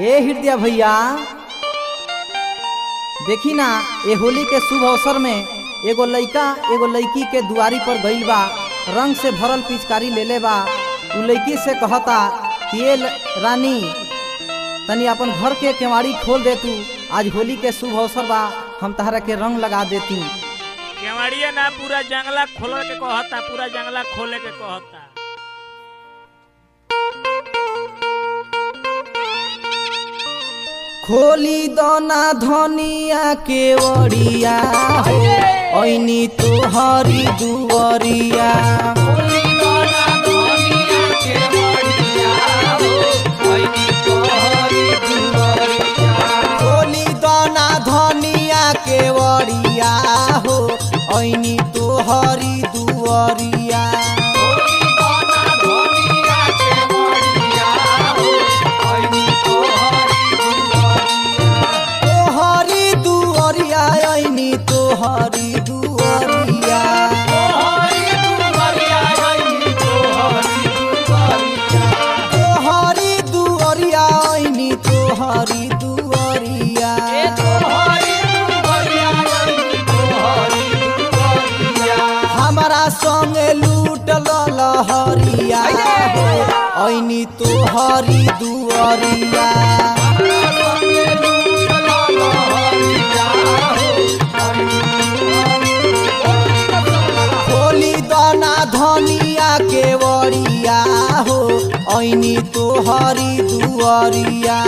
ए हृदय भैया देखी ना ये होली के शुभ अवसर में एगो लइका एगो लइकी के दुआरी पर गइल बा, रंग से भरल पिचकारी ले ले बा। उ लइकी से कहता कि ये रानी तनी अपन घर के केवाड़ी खोल दे, तू आज होली के शुभ अवसर बा, हम तहरा के रंग लगा देती। केवाड़िया ना पूरा जंगला खोले के कहता, पूरा जंगला खोले के कहता। खोली दोना धनिया केवड़िया हो ओइनी तोहरी दुवरिया, खोली दोना धनिया केवड़िया हो ओइनी तोहरी दुवरिया, खोली दोना धनिया केवड़िया हो ओइनी तोहरी दुवरिया। तोहरी दुवरिया लहरिया हो ऐनी तोहरी दुआरिया खोली दाना धनिया के वरिया हो ऐनी तोहरी दुआरिया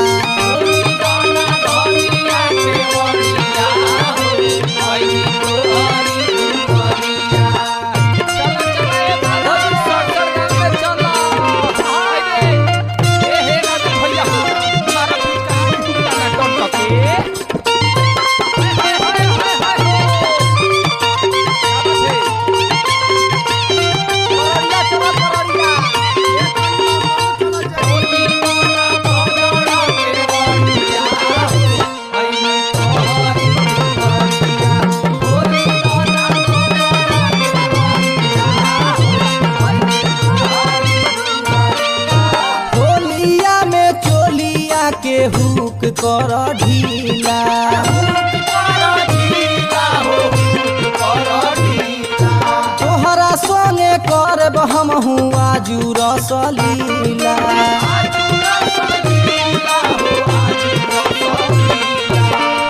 के हुक कर ढीला तोहरा संगे करब हम हुआ जुरसलीला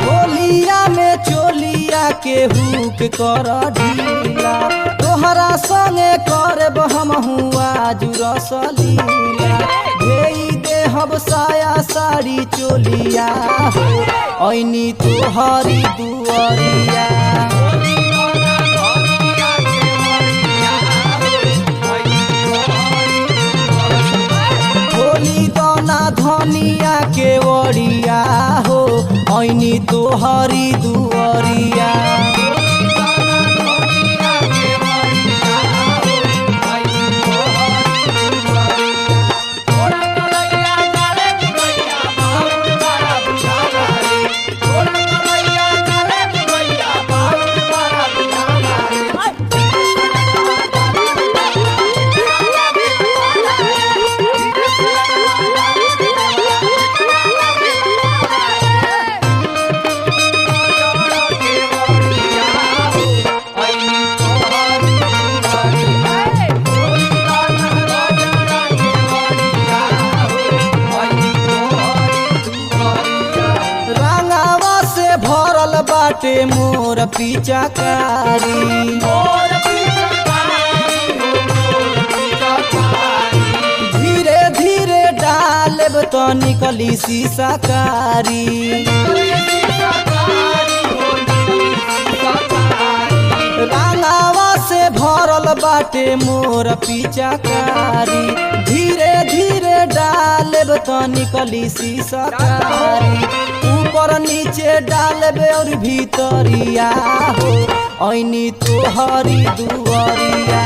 होलिया में चोलिया के हुक कर ढीला तोहरा संगे करब हम हुआ जुरसलीला देहब साया साड़ी चोलिया हो ऐनी तोहरी दुआरिया खोली दाना धनिया के वरिया हो ऐनी तोहरी दुआरिया बाटे मोर पिचकारी धीरे धीरे डालब तो निकली सीसाकारी रांगावा से भरल बाटे मोर पिचकारी धीरे धीरे डालब तो निकली सीसाकारी ऊपर नीचे डालबे और भीतरिया हो ऐनी तोहरी दुआरिया